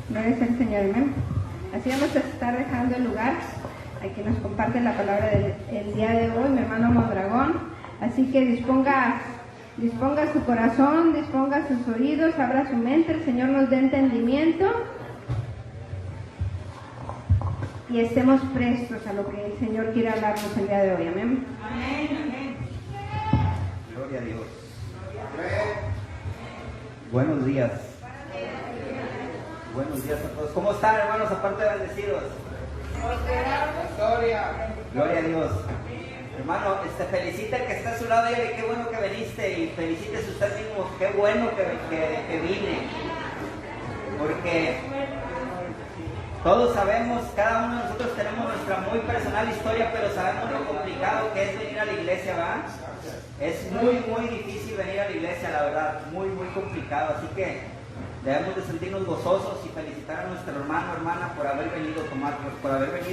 Gloria al Señor, amén. Así vamos a estar dejando el lugar. Aquí nos comparte la palabra del día de hoy, mi hermano Mondragón. Así que disponga su corazón, disponga sus oídos, abra su mente. El Señor nos dé entendimiento y estemos prestos a lo que el Señor quiere hablarnos el día de hoy, amén. Amén, amén. Gloria a Dios. Buenos días. Buenos días a todos. ¿Cómo están, hermanos, aparte de bendecidos? Gloria a Dios. Hermano, felicite al que está a su lado y dígale qué bueno que viniste, y felicítese usted mismo, qué bueno que vine. Porque todos sabemos, cada uno de nosotros tenemos nuestra muy personal historia, pero sabemos lo complicado que es venir a la iglesia, ¿verdad? Es muy, muy difícil venir a la iglesia, la verdad, muy, muy complicado. Así que debemos de sentirnos gozosos y felicitar a nuestro hermano o hermana por haber venido y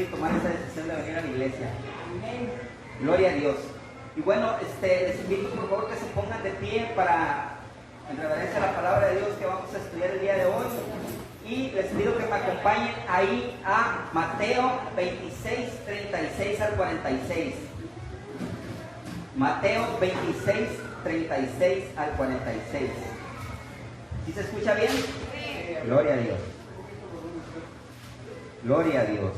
tomar esa decisión de venir a la iglesia. Gloria a Dios. Y bueno, les invito por favor que se pongan de pie para, en reverencia a la palabra de Dios que vamos a estudiar el día de hoy. Y les pido que me acompañen ahí a Mateo 26, 36 al 46. Mateo 26, 36 al 46. ¿Sí se escucha bien? Gloria a Dios. Gloria a Dios.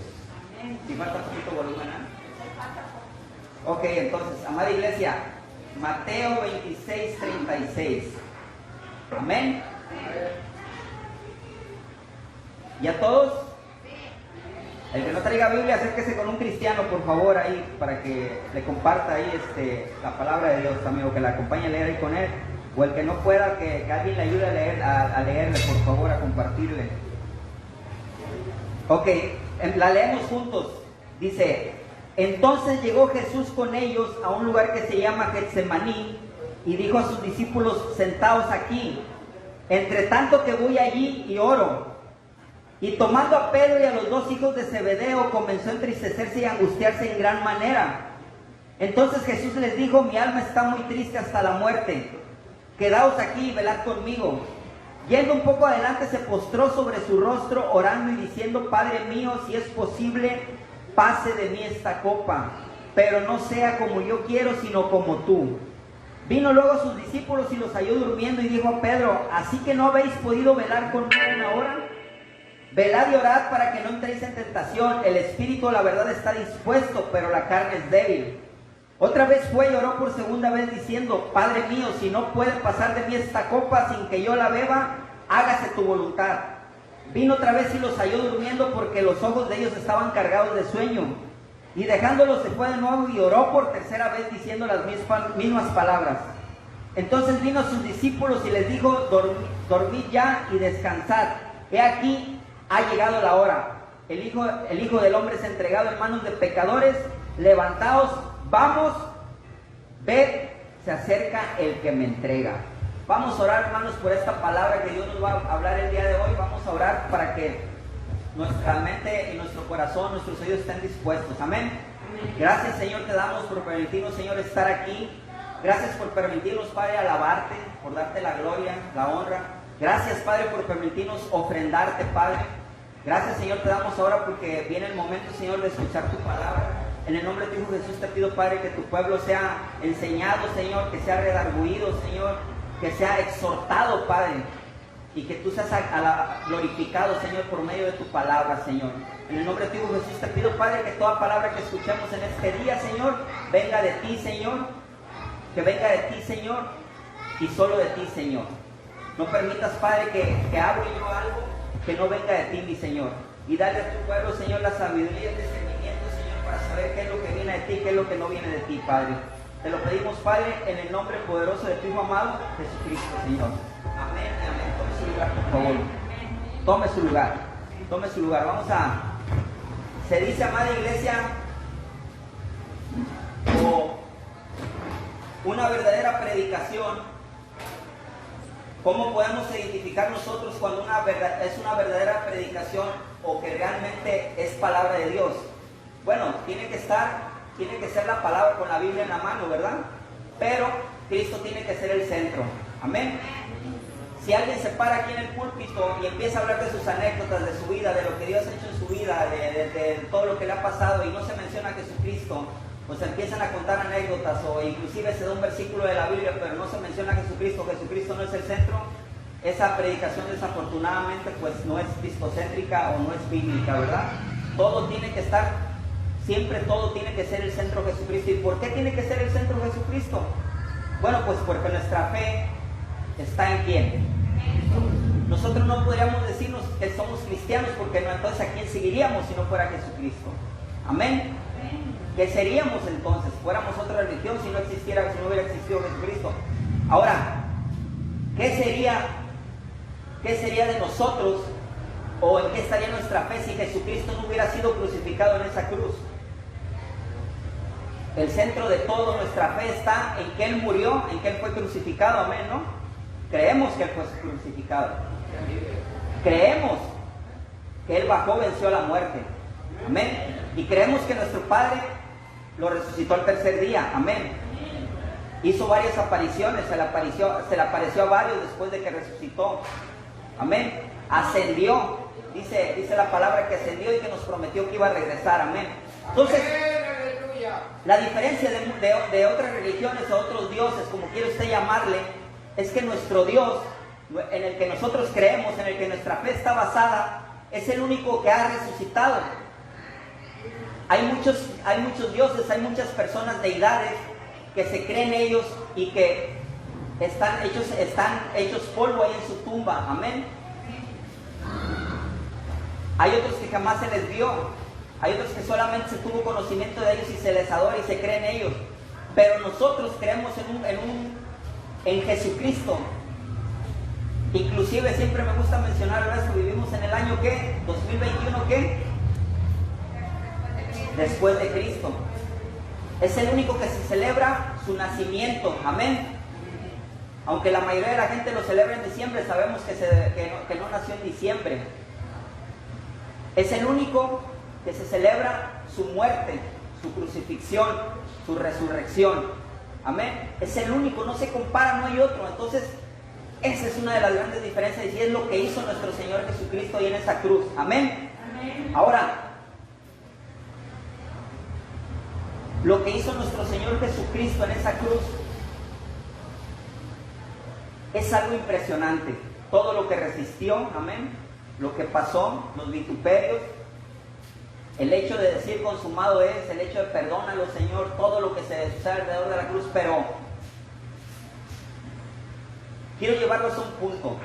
¿Sí falta un poquito volumen? Ok, entonces, amada iglesia, Mateo 26, 36. Amén. ¿Y a todos? El que no traiga Biblia, acérquese con un cristiano, por favor, ahí, para que le comparta ahí la palabra de Dios también, o que la acompañe a leer ahí con él. O el que no pueda, que alguien le ayude a leerle, por favor, a compartirle. Ok, la leemos juntos. Dice: entonces llegó Jesús con ellos a un lugar que se llama Getsemaní, y dijo a sus discípulos: sentaos aquí, entre tanto que voy allí y oro. Y tomando a Pedro y a los dos hijos de Zebedeo, comenzó a entristecerse y a angustiarse en gran manera. Entonces Jesús les dijo: mi alma está muy triste hasta la muerte. Quedaos aquí y velad conmigo. Yendo un poco adelante, se postró sobre su rostro, orando y diciendo: Padre mío, si es posible, pase de mí esta copa, pero no sea como yo quiero, sino como tú. Vino luego a sus discípulos y los halló durmiendo, y dijo a Pedro: ¿así que no habéis podido velar conmigo una hora? Velad y orad para que no entréis en tentación. El espíritu, la verdad, está dispuesto, pero la carne es débil. Otra vez fue y oró por segunda vez, diciendo: Padre mío, si no puede pasar de mí esta copa sin que yo la beba, hágase tu voluntad. Vino otra vez y los halló durmiendo, porque los ojos de ellos estaban cargados de sueño. Y dejándolos se fue de nuevo y oró por tercera vez, diciendo las mismas palabras. Entonces vino a sus discípulos y les dijo: dormid ya y descansad. He aquí, ha llegado la hora. El Hijo del Hombre es entregado en manos de pecadores. Levantaos, vamos, ved, se acerca el que me entrega. Vamos a orar, hermanos, por esta palabra que Dios nos va a hablar el día de hoy. Vamos a orar para que nuestra mente y nuestro corazón, nuestros oídos estén dispuestos. Amén. Gracias, Señor, te damos por permitirnos, Señor, estar aquí. Gracias por permitirnos, Padre, alabarte, por darte la gloria, la honra. Gracias, Padre, por permitirnos ofrendarte, Padre. Gracias, Señor, te damos ahora porque viene el momento, Señor, de escuchar tu palabra. En el nombre de tu Hijo Jesús te pido, Padre, que tu pueblo sea enseñado, Señor, que sea redarguido, Señor, que sea exhortado, Padre, y que tú seas glorificado, Señor, por medio de tu palabra, Señor. En el nombre de tu Hijo Jesús te pido, Padre, que toda palabra que escuchemos en este día, Señor, venga de ti, Señor, que venga de ti, Señor, y solo de ti, Señor. No permitas, Padre, que hable yo algo que no venga de ti, mi Señor. Y dale a tu pueblo, Señor, la sabiduría y el discernimiento, Señor, para saber qué es lo que viene de ti, qué es lo que no viene de ti, Padre. Te lo pedimos, Padre, en el nombre poderoso de tu Hijo amado, Jesucristo, Señor. Amén, amén. Tome su lugar, por favor. Tome su lugar. Tome su lugar. Se dice, amada iglesia, o una verdadera predicación. ¿Cómo podemos identificar nosotros cuando es una verdadera predicación o que realmente es palabra de Dios? Bueno, tiene que ser la palabra con la Biblia en la mano, ¿verdad? Pero Cristo tiene que ser el centro. Amén. Si alguien se para aquí en el púlpito y empieza a hablar de sus anécdotas, de su vida, de lo que Dios ha hecho en su vida, de todo lo que le ha pasado y no se menciona a Jesucristo, pues empiezan a contar anécdotas o inclusive se da un versículo de la Biblia, pero no se menciona a Jesucristo, Jesucristo no es el centro, esa predicación desafortunadamente pues no es cristocéntrica o no es bíblica, ¿verdad? Todo tiene que estar, siempre todo tiene que ser el centro Jesucristo. ¿Y por qué tiene que ser el centro Jesucristo? Bueno, pues porque nuestra fe está en ¿quién? Nosotros no podríamos decirnos que somos cristianos porque no, entonces ¿a quién seguiríamos si no fuera Jesucristo? Amén. ¿Qué seríamos entonces? Fuéramos otra religión si no hubiera existido Jesucristo. Ahora, ¿qué sería de nosotros o en qué estaría nuestra fe si Jesucristo no hubiera sido crucificado en esa cruz? El centro de toda nuestra fe está en que Él murió, en que Él fue crucificado, amén, ¿no? Creemos que Él fue crucificado. Creemos que Él bajó, venció a la muerte, amén. Y creemos que nuestro Padre lo resucitó al tercer día, amén. Hizo varias apariciones, se le apareció a varios después de que resucitó, amén. Ascendió, dice la palabra que ascendió y que nos prometió que iba a regresar, amén. Entonces, la diferencia de otras religiones o otros dioses, como quiera usted llamarle, es que nuestro Dios, en el que nosotros creemos, en el que nuestra fe está basada, es el único que ha resucitado. Hay muchos dioses, hay muchas personas, deidades, que se creen ellos y que están hechos polvo ahí en su tumba, amén. Hay otros que jamás se les vio, hay otros que solamente se tuvo conocimiento de ellos y se les adora y se creen ellos. Pero nosotros creemos en Jesucristo. Inclusive siempre me gusta mencionar esto, vivimos en el año ¿qué? 2021 ¿qué? Después de Cristo. Es el único que se celebra su nacimiento, amén. Aunque la mayoría de la gente lo celebra en diciembre, sabemos que no nació en diciembre. Es el único que se celebra su muerte, su crucifixión, su resurrección, amén. Es el único, no se compara, no hay otro. Entonces, esa es una de las grandes diferencias y es lo que hizo nuestro Señor Jesucristo ahí en esa cruz, amén. Ahora, lo que hizo nuestro Señor Jesucristo en esa cruz es algo impresionante. Todo lo que resistió, amén, lo que pasó, los vituperios, el hecho de decir consumado es, el hecho de perdónalo Señor, todo lo que se sucede alrededor de la cruz, pero quiero llevarlos a un punto.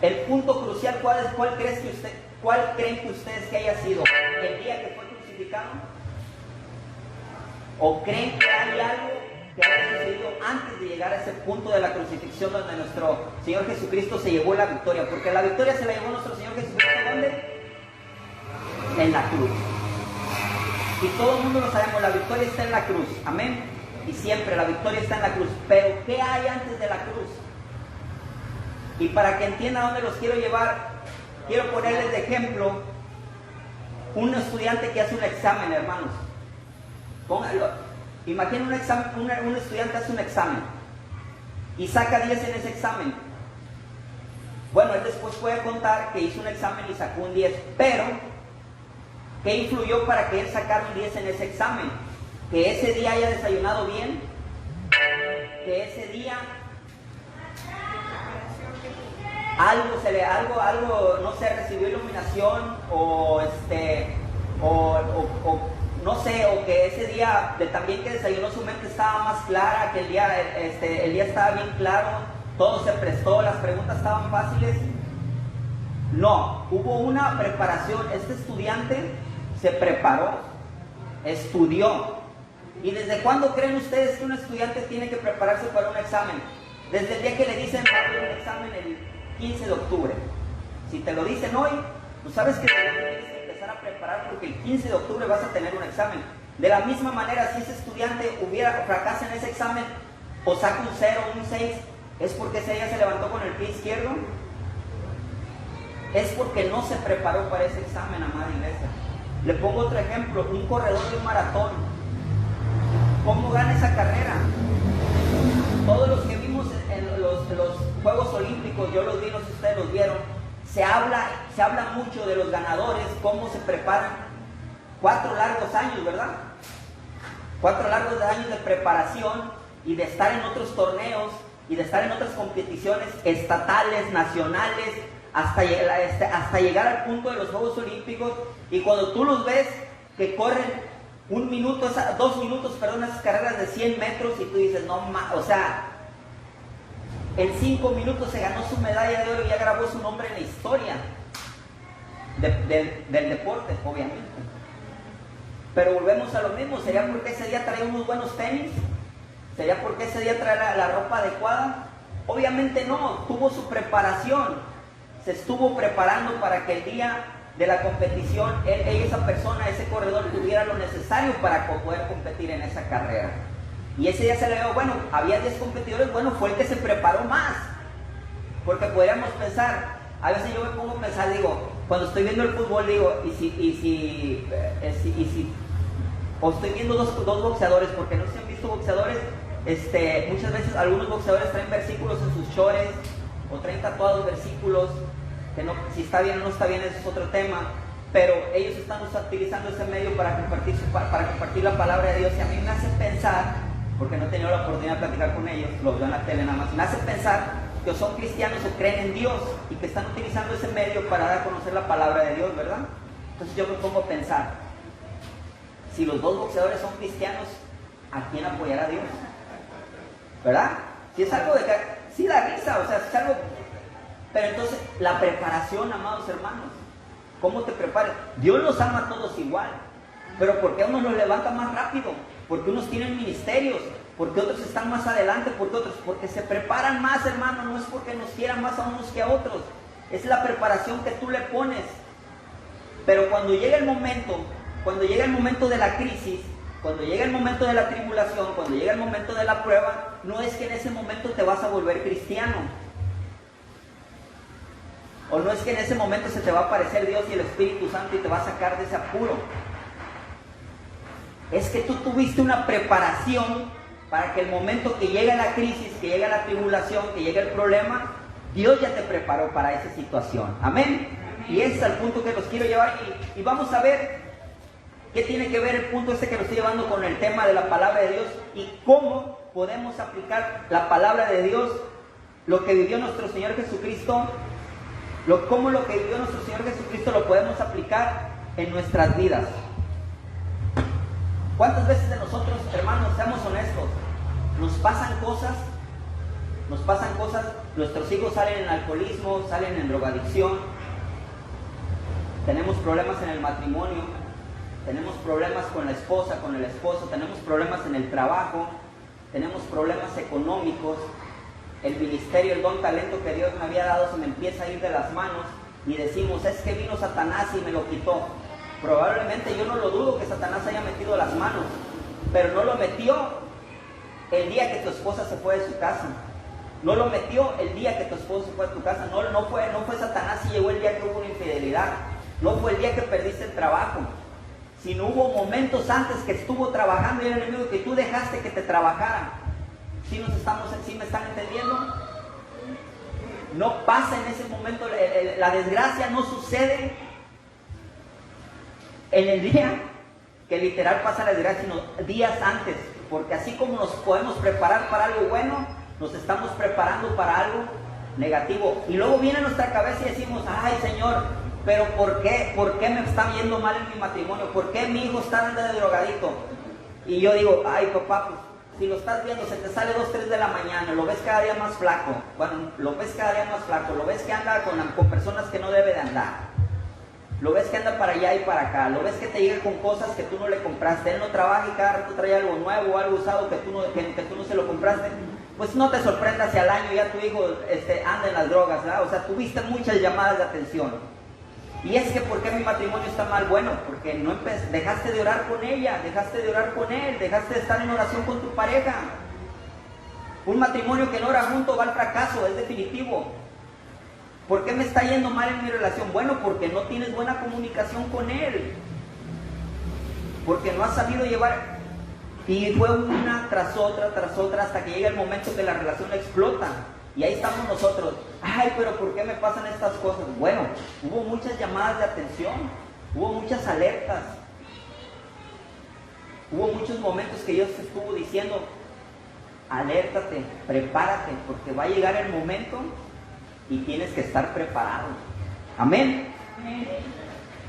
El punto crucial, ¿cuál creen que ustedes que haya sido? ¿El día que fue crucificado? ¿O creen que hay algo que haya sucedido antes de llegar a ese punto de la crucifixión donde nuestro Señor Jesucristo se llevó la victoria? Porque la victoria se la llevó nuestro Señor Jesucristo, ¿dónde? En la cruz. Y todo el mundo lo sabemos, la victoria está en la cruz, amén. Y siempre la victoria está en la cruz. Pero ¿qué hay antes de la cruz? Y para que entiendan a dónde los quiero llevar, quiero ponerles de ejemplo un estudiante que hace un examen, hermanos. Pónganlo. Imaginen un estudiante hace un examen y saca 10 en ese examen. Bueno, él después puede contar que hizo un examen y sacó un 10, pero ¿qué influyó para que él sacara un 10 en ese examen? Que ese día haya desayunado bien, que ese día algo no sé, recibió iluminación o no sé, o que ese día también que desayunó su mente estaba más clara, que el día estaba bien claro, todo se prestó, las preguntas estaban fáciles. No, hubo una preparación. Este estudiante se preparó, estudió. ¿Y desde cuándo creen ustedes que un estudiante tiene que prepararse para un examen? Desde el día que le dicen va a haber un examen el 15 de octubre. Si te lo dicen hoy, tú sabes que tienes que empezar a preparar porque el 15 de octubre vas a tener un examen. De la misma manera, si ese estudiante fracasa en ese examen o saca un 0 o un 6, ¿es porque ese día se levantó con el pie izquierdo? Es porque no se preparó para ese examen, amada iglesia. Le pongo otro ejemplo, un corredor de un maratón. ¿Cómo gana esa carrera? Todos los que vimos Juegos Olímpicos, yo los vi, no sé si ustedes los vieron, se habla mucho de los ganadores, cómo se preparan. 4 largos años, ¿verdad? 4 largos años de preparación y de estar en otros torneos y de estar en otras competiciones estatales, nacionales, hasta llegar al punto de los Juegos Olímpicos. Y cuando tú los ves que corren 2 minutos, esas carreras de 100 metros, y tú dices, no, o sea, en 5 minutos se ganó su medalla de oro y ya grabó su nombre en la historia del deporte, obviamente. Pero volvemos a lo mismo. ¿Sería porque ese día traía unos buenos tenis? ¿Sería porque ese día traía la ropa adecuada? Obviamente no, tuvo su preparación. Se estuvo preparando para que el día de la competición, esa persona, ese corredor, tuviera lo necesario para poder competir en esa carrera. Y ese día se le dio, bueno, había 10 competidores, bueno, fue el que se preparó más. Porque podríamos pensar, a veces yo me pongo a pensar, digo, cuando estoy viendo el fútbol, digo, o estoy viendo dos boxeadores, porque no se han visto boxeadores, muchas veces algunos boxeadores traen versículos en sus shorts, o traen tatuados versículos, que no, si está bien o no está bien, eso es otro tema, pero ellos están utilizando ese medio para compartir la palabra de Dios, y a mí me hace pensar, porque no he tenido la oportunidad de platicar con ellos, los veo en la tele nada más, me hace pensar que son cristianos o creen en Dios, y que están utilizando ese medio para dar a conocer la palabra de Dios, ¿verdad? Entonces yo me pongo a pensar, si los 2 boxeadores son cristianos, ¿a quién apoyará Dios? ¿Verdad? Si es algo de que, sí da risa, o sea, es algo, pero entonces la preparación, amados hermanos, ¿cómo te preparas? Dios los ama a todos igual, pero ¿por qué unos los levanta más rápido? Porque unos tienen ministerios, porque otros están más adelante, porque se preparan más, hermano, no es porque nos quieran más a unos que a otros, es la preparación que tú le pones. Pero cuando llega el momento de la crisis, cuando llega el momento de la tribulación, cuando llega el momento de la prueba, no es que en ese momento te vas a volver cristiano, o no es que en ese momento se te va a aparecer Dios y el Espíritu Santo y te va a sacar de ese apuro. Es que tú tuviste una preparación para que el momento que llega la crisis, que llega la tribulación, que llega el problema, Dios ya te preparó para esa situación. Amén. Y ese es el punto que los quiero llevar, y vamos a ver qué tiene que ver el punto que lo estoy llevando con el tema de la palabra de Dios, y cómo podemos aplicar la palabra de Dios, lo que vivió nuestro Señor Jesucristo, cómo lo que vivió nuestro Señor Jesucristo lo podemos aplicar en nuestras vidas. ¿Cuántas veces de nosotros, hermanos, seamos honestos, nos pasan cosas, nuestros hijos salen en alcoholismo, salen en drogadicción, tenemos problemas en el matrimonio, tenemos problemas con la esposa, con el esposo, tenemos problemas en el trabajo, tenemos problemas económicos, el ministerio, el don, talento que Dios me había dado se me empieza a ir de las manos, y decimos, es que vino Satanás y me lo quitó. Probablemente, yo no lo dudo que Satanás haya metido las manos, pero no lo metió el día que tu esposa se fue de su casa, no lo metió el día que tu esposo se fue de tu casa, no fue Satanás y llegó el día que hubo una infidelidad, no fue el día que perdiste el trabajo, sino hubo momentos antes que estuvo trabajando y el enemigo que tú dejaste que te trabajara. ¿Sí me están entendiendo? No pasa en ese momento, la desgracia no sucede en el día que literal pasa la desgracia, sino días antes, porque así como nos podemos preparar para algo bueno, nos estamos preparando para algo negativo, y luego viene a nuestra cabeza y decimos, ay Señor, pero ¿por qué me está yendo mal en mi matrimonio? ¿Por qué mi hijo está andando de drogadito? Y yo digo, ay papá, pues si lo estás viendo, se te sale 2, 3 de la mañana, lo ves cada día más flaco, lo ves que anda con personas que no debe de andar, lo ves que anda para allá y para acá, lo ves que te llega con cosas que tú no le compraste, él no trabaja y cada rato trae algo nuevo, algo usado que tú no se lo compraste, pues no te sorprendas si al año ya tu hijo anda en las drogas, ¿verdad? O sea, tuviste muchas llamadas de atención. Y es que, ¿por qué mi matrimonio está mal? Bueno, porque dejaste de orar con ella, dejaste de orar con él, dejaste de estar en oración con tu pareja. Un matrimonio que no ora junto va al fracaso, es definitivo. ¿Por qué me está yendo mal en mi relación? Bueno, porque no tienes buena comunicación con él, porque no has sabido llevar, y fue una tras otra, hasta que llega el momento que la relación explota. Y ahí estamos nosotros. Ay, pero ¿por qué me pasan estas cosas? Bueno, hubo muchas llamadas de atención, hubo muchas alertas, hubo muchos momentos que Dios te estuvo diciendo, alértate, prepárate, porque va a llegar el momento y tienes que estar preparado. Amén. Amén.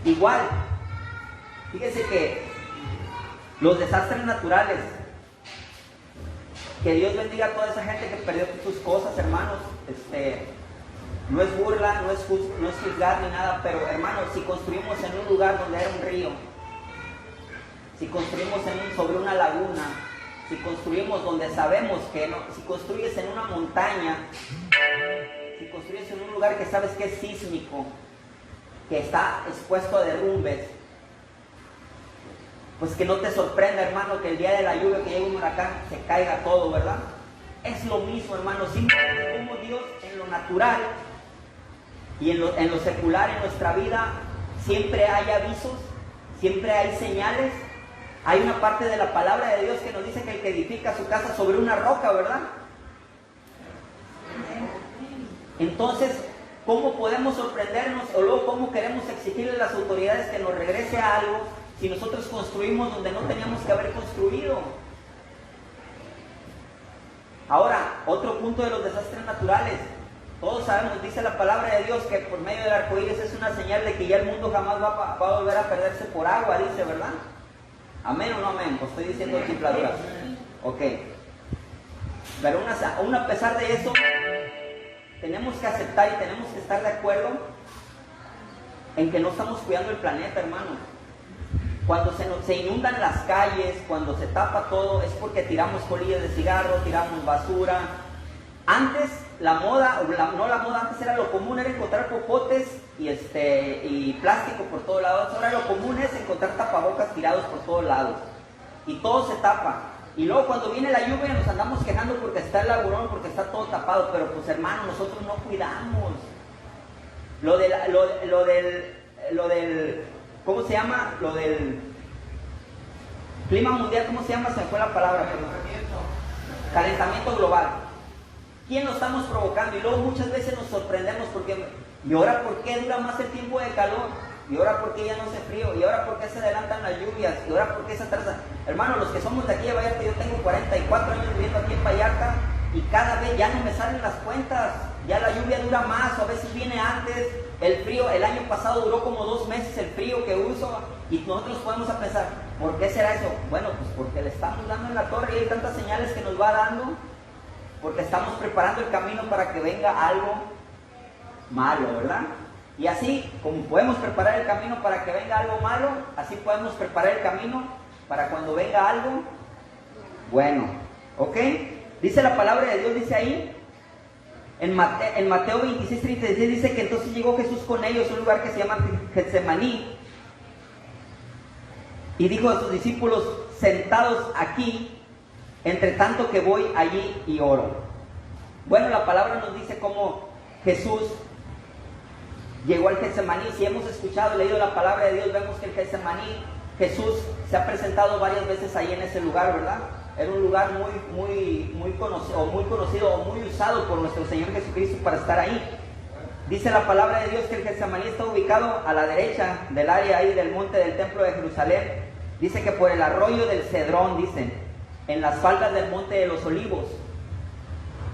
Igual, fíjese que los desastres naturales, que Dios bendiga a toda esa gente que perdió sus cosas, hermanos. No es burla, no es juzgar ni nada, pero hermanos, si construimos en un lugar donde era un río, si construimos sobre una laguna, si construimos donde sabemos que no, si construyes en una montaña, si construyes en un lugar que sabes que es sísmico, que está expuesto a derrumbes, pues que no te sorprenda, hermano, que el día de la lluvia que llegue un huracán se caiga todo, ¿verdad? Es lo mismo, hermano, simplemente como Dios en lo natural y en lo secular, en nuestra vida, siempre hay avisos, siempre hay señales. Hay una parte de la palabra de Dios que nos dice que el que edifica su casa sobre una roca, ¿verdad? Entonces, ¿cómo podemos sorprendernos o luego cómo queremos exigirle a las autoridades que nos regrese a algo si nosotros construimos donde no teníamos que haber construido? Ahora, otro punto de los desastres naturales. Todos sabemos, dice la palabra de Dios, que por medio del arco iris es una señal de que ya el mundo jamás va a volver a perderse por agua, dice, ¿verdad? ¿Amén o no amén? Pues estoy diciendo chifladuras. Ok. Pero aún a pesar de eso, tenemos que aceptar y tenemos que estar de acuerdo en que no estamos cuidando el planeta, hermano. Cuando se inundan las calles, cuando se tapa todo, es porque tiramos colillas de cigarro, tiramos basura. Antes, la moda, antes era lo común, era encontrar popotes y plástico por todos lados. Ahora lo común es encontrar tapabocas tirados por todos lados. Y todo se tapa. Y luego cuando viene la lluvia nos andamos quejando porque está el laburón, porque está todo tapado. Pero pues hermano, nosotros no cuidamos. Lo del ¿cómo se llama? Lo del clima mundial, ¿cómo se llama? Se me fue la palabra. Calentamiento global. ¿Quién lo estamos provocando? Y luego muchas veces nos sorprendemos porque, ¿y ahora por qué dura más el tiempo de calor? ¿Y ahora por qué ya no hace frío? ¿Y ahora por qué se adelantan las lluvias? ¿Y ahora por qué se atrasa? Hermano, los que somos de aquí de Vallarta, yo tengo 44 años viviendo aquí en Vallarta y cada vez ya no me salen las cuentas. Ya la lluvia dura más, o a veces viene antes. El frío, el año pasado duró como 2 meses el frío que uso. Y nosotros podemos pensar, ¿por qué será eso? Bueno, pues porque le estamos dando en la torre y hay tantas señales que nos va dando. Porque estamos preparando el camino para que venga algo malo, ¿verdad? Y así, como podemos preparar el camino para que venga algo malo, así podemos preparar el camino para cuando venga algo bueno. ¿Ok? Dice la palabra de Dios, dice ahí, en Mateo 26, 36, dice que entonces llegó Jesús con ellos a un lugar que se llama Getsemaní. Y dijo a sus discípulos, sentados aquí, entre tanto que voy allí y oro. Bueno, la palabra nos dice cómo Jesús llegó al Getsemaní. Si hemos escuchado, leído la palabra de Dios, vemos que el Getsemaní, Jesús se ha presentado varias veces ahí en ese lugar, ¿verdad? Era un lugar muy conocido o muy usado por nuestro Señor Jesucristo para estar ahí. Dice la palabra de Dios que el Getsemaní está ubicado a la derecha del área ahí del monte del templo de Jerusalén. Dice que por el arroyo del Cedrón, dicen, en las faldas del monte de los olivos.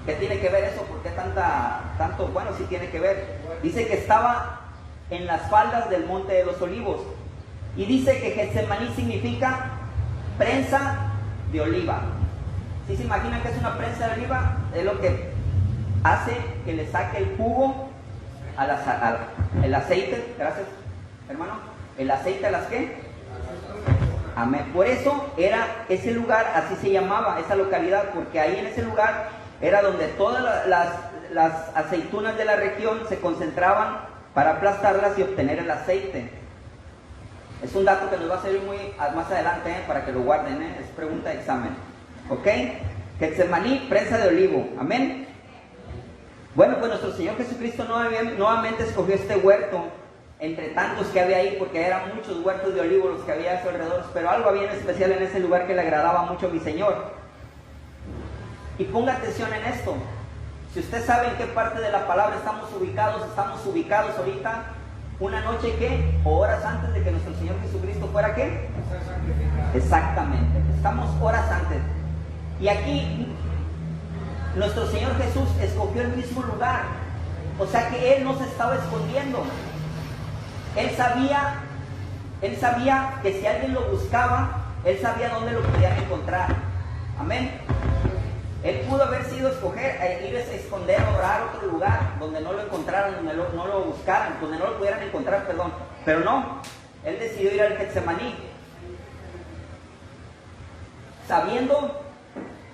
¿Qué tiene que ver eso? ¿Por qué tanto? Bueno, sí tiene que ver. Dice que estaba en las faldas del monte de los olivos. Y dice que Getsemaní significa prensa de oliva. ¿Sí se imaginan que es una prensa de oliva? Es lo que hace que le saque el jugo el aceite. Gracias, hermano. ¿El aceite a las qué? Amén. Por eso era ese lugar, así se llamaba esa localidad, porque ahí en ese lugar era donde todas las aceitunas de la región se concentraban para aplastarlas y obtener el aceite. Es un dato que nos va a servir muy más adelante, para que lo guarden, es pregunta de examen. ¿Ok? Getsemaní, prensa de olivo. Amén. Bueno, pues nuestro Señor Jesucristo nuevamente escogió este huerto entre tantos que había ahí, porque eran muchos huertos de olivo los que había a su alrededor, pero algo había en especial en ese lugar que le agradaba mucho a mi Señor. Y ponga atención en esto. Si usted sabe en qué parte de la palabra estamos ubicados ahorita, una noche que, o horas antes de que nuestro Señor Jesucristo fuera ¿qué? Exactamente, estamos horas antes. Y aquí nuestro Señor Jesús escogió el mismo lugar, o sea que Él no se estaba escondiendo. Él sabía que si alguien lo buscaba, Él sabía dónde lo podían encontrar. Amén. Él pudo haber sido ir a esconder, orar a otro lugar donde no lo encontraran, donde no lo buscaran, donde no lo pudieran encontrar, perdón. Pero no, Él decidió ir al Getsemaní, sabiendo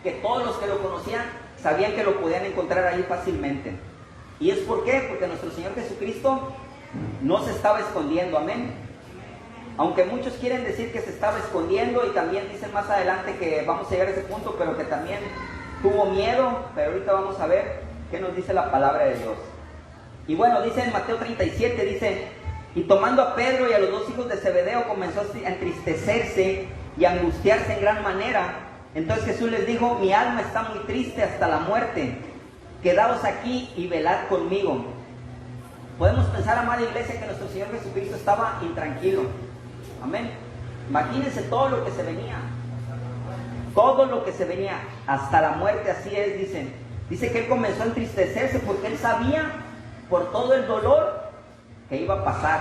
que todos los que lo conocían sabían que lo podían encontrar ahí fácilmente. ¿Y es por qué? Porque nuestro Señor Jesucristo no se estaba escondiendo, amén. Aunque muchos quieren decir que se estaba escondiendo, y también dicen más adelante que vamos a llegar a ese punto, pero que también tuvo miedo, pero ahorita vamos a ver qué nos dice la palabra de Dios. Y bueno, dice en Mateo 37, dice, y tomando a Pedro y a los dos hijos de Zebedeo, comenzó a entristecerse y a angustiarse en gran manera. Entonces Jesús les dijo, mi alma está muy triste hasta la muerte, quedaos aquí y velad conmigo. Podemos pensar, amada iglesia, que nuestro Señor Jesucristo estaba intranquilo. Amén. Imagínense todo lo que se venía. Todo lo que se venía hasta la muerte, así es, dicen. Dice que Él comenzó a entristecerse porque Él sabía por todo el dolor que iba a pasar.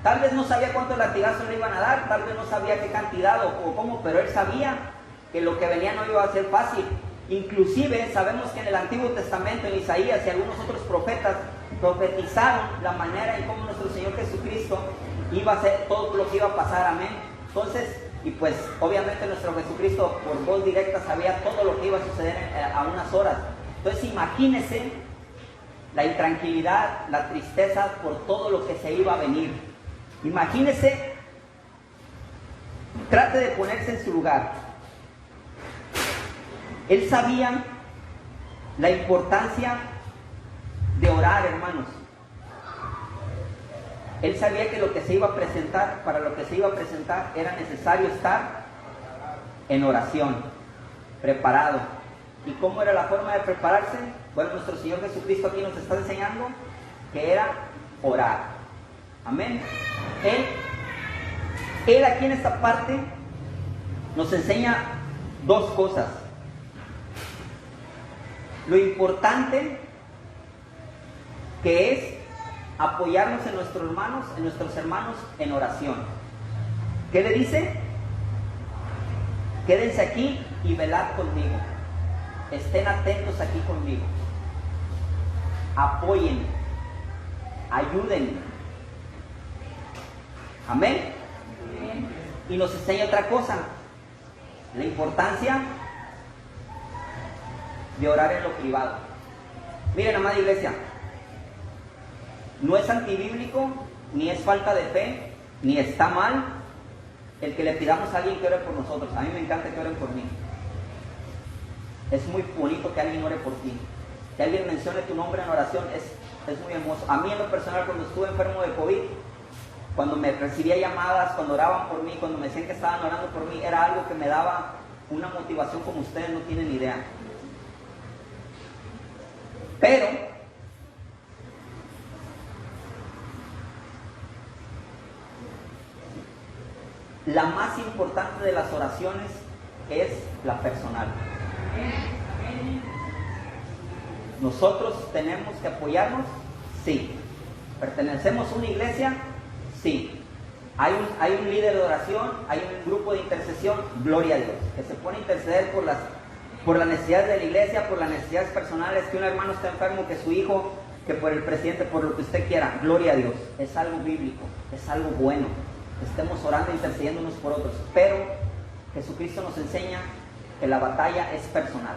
Tal vez no sabía cuántos latigazos le iban a dar, tal vez no sabía qué cantidad o cómo, pero Él sabía que lo que venía no iba a ser fácil. Inclusive sabemos que en el Antiguo Testamento, en Isaías y algunos otros profetas, profetizaron la manera en cómo nuestro Señor Jesucristo iba a hacer todo lo que iba a pasar, amén. Entonces, y pues obviamente nuestro Jesucristo por voz directa sabía todo lo que iba a suceder a unas horas. Entonces imagínese la intranquilidad, la tristeza por todo lo que se iba a venir. Imagínese, trate de ponerse en su lugar. Él sabía la importancia de orar, hermanos. Él sabía que lo que se iba a presentar, para lo que se iba a presentar, era necesario estar en oración, preparado. ¿Y cómo era la forma de prepararse? Bueno, nuestro Señor Jesucristo aquí nos está enseñando que era orar. Amén. Él aquí en esta parte nos enseña dos cosas. Lo importante que es apoyarnos en nuestros hermanos en oración. ¿Qué le dice? Quédense aquí y velad conmigo. Estén atentos aquí conmigo. Apóyenme. Ayúdenme. Amén. Y nos enseña otra cosa. La importancia de orar en lo privado. Miren, amada iglesia, no es antibíblico, ni es falta de fe, ni está mal el que le pidamos a alguien que ore por nosotros. A mí me encanta que oren por mí. Es muy bonito que alguien ore por ti. Que alguien mencione tu nombre en oración es muy hermoso. A mí en lo personal, cuando estuve enfermo de COVID, cuando me recibía llamadas, cuando oraban por mí, cuando me decían que estaban orando por mí, era algo que me daba una motivación como ustedes no tienen idea. Pero la más importante de las oraciones es la personal. Nosotros tenemos que apoyarnos, sí. ¿Pertenecemos a una iglesia? Sí. Hay un líder de oración, hay un grupo de intercesión, gloria a Dios, que se pone a interceder por las necesidades de la iglesia, por las necesidades personales, que un hermano está enfermo, que su hijo, que por el presidente, por lo que usted quiera, gloria a Dios. Es algo bíblico, es algo bueno. Estemos orando e intercediendo unos por otros, pero Jesucristo nos enseña que la batalla es personal.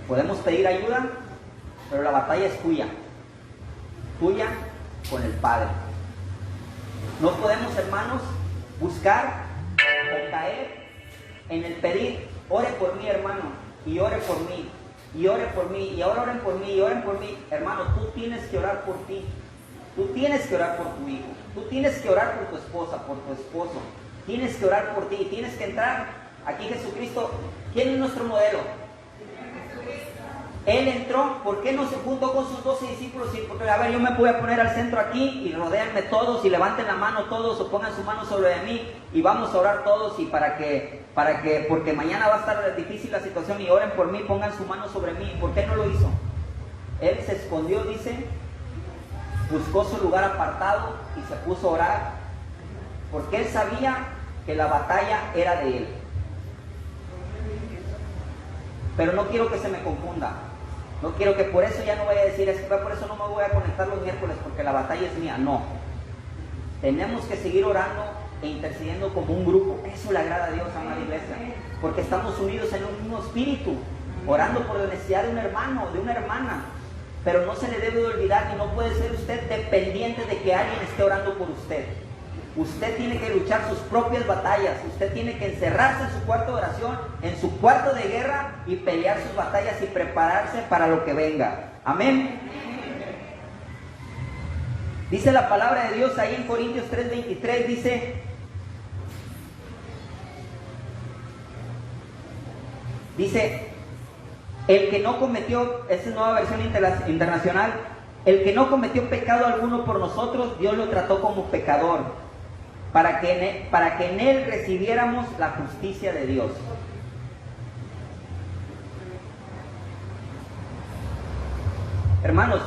Podemos pedir ayuda, pero la batalla es tuya con el Padre. No podemos, hermanos, buscar o caer en el pedir, ore por mí, hermano, y ore por mí, y ore por mí, y ahora oren por mí, y oren por mí. Hermano, tú tienes que orar por ti. Tú tienes que orar por tu hijo, tú tienes que orar por tu esposa, por tu esposo, tienes que orar por ti, tienes que entrar Aquí Jesucristo, ¿quién es nuestro modelo? Él entró, ¿por qué no se juntó con sus 12 discípulos? Y porque, a ver, yo me voy a poner al centro aquí y rodéanme todos y levanten la mano todos o pongan su mano sobre mí y vamos a orar todos y porque mañana va a estar difícil la situación y oren por mí, pongan su mano sobre mí. ¿Por qué no lo hizo? Él se escondió, dice, buscó su lugar apartado y se puso a orar porque él sabía que la batalla era de él. Pero no quiero que se me confunda. No quiero que por eso ya no vaya a decir, es que por eso no me voy a conectar los miércoles porque la batalla es mía. No. Tenemos que seguir orando e intercediendo como un grupo. Eso le agrada a Dios, amada iglesia. Porque estamos unidos en un mismo espíritu, orando por la necesidad de un hermano, de una hermana. Pero no se le debe de olvidar y no puede ser usted dependiente de que alguien esté orando por usted. Usted tiene que luchar sus propias batallas. Usted tiene que encerrarse en su cuarto de oración, en su cuarto de guerra y pelear sus batallas y prepararse para lo que venga. Amén. Dice la palabra de Dios ahí en Corintios 3:23, dice, el que no cometió, esa es nueva versión internacional, el que no cometió pecado alguno por nosotros, Dios lo trató como pecador, para que en él recibiéramos la justicia de Dios. Hermanos,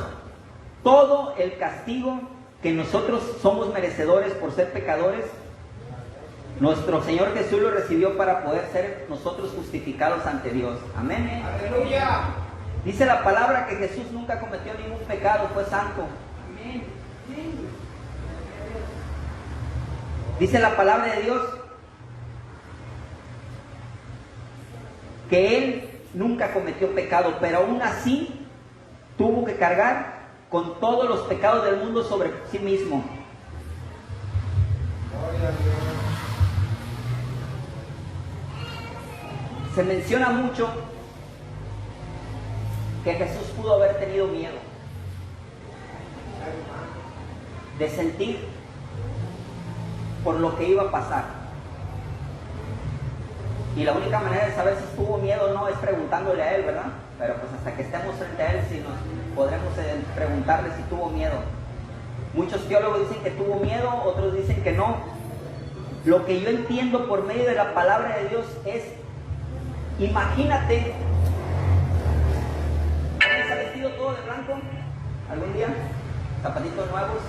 todo el castigo que nosotros somos merecedores por ser pecadores, nuestro Señor Jesús lo recibió para poder ser nosotros justificados ante Dios. Amén. Aleluya. Dice la palabra que Jesús nunca cometió ningún pecado, fue santo. Amén. Dice la palabra de Dios que Él nunca cometió pecado, pero aún así tuvo que cargar con todos los pecados del mundo sobre sí mismo. Se menciona mucho que Jesús pudo haber tenido miedo de sentir por lo que iba a pasar. Y la única manera de saber si tuvo miedo o no es preguntándole a él, ¿verdad? Pero pues hasta que estemos frente a él, si nos podremos preguntarle si tuvo miedo. Muchos teólogos dicen que tuvo miedo, otros dicen que no. Lo que yo entiendo por medio de la palabra de Dios es, imagínate, ¿se ha vestido todo de blanco algún día? Zapatitos nuevos.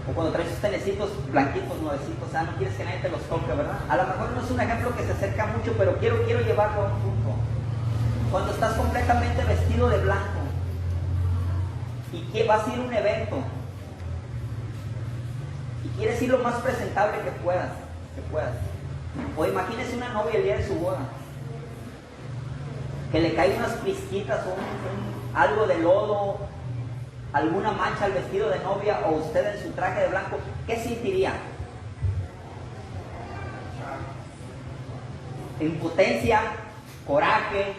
O cuando traes sus tenecitos blanquitos, nuevecitos, o sea, no quieres que nadie te los toque, ¿verdad? A lo mejor no es un ejemplo que se acerca mucho, pero quiero llevarlo a un punto. Cuando estás completamente vestido de blanco y que vas a ir a un evento y quieres ir lo más presentable que puedas. O imagínese una novia el día de su boda, que le caen unas pizquitas o algo de lodo, alguna mancha al vestido de novia o usted en su traje de blanco, ¿qué sentiría? Impotencia, coraje,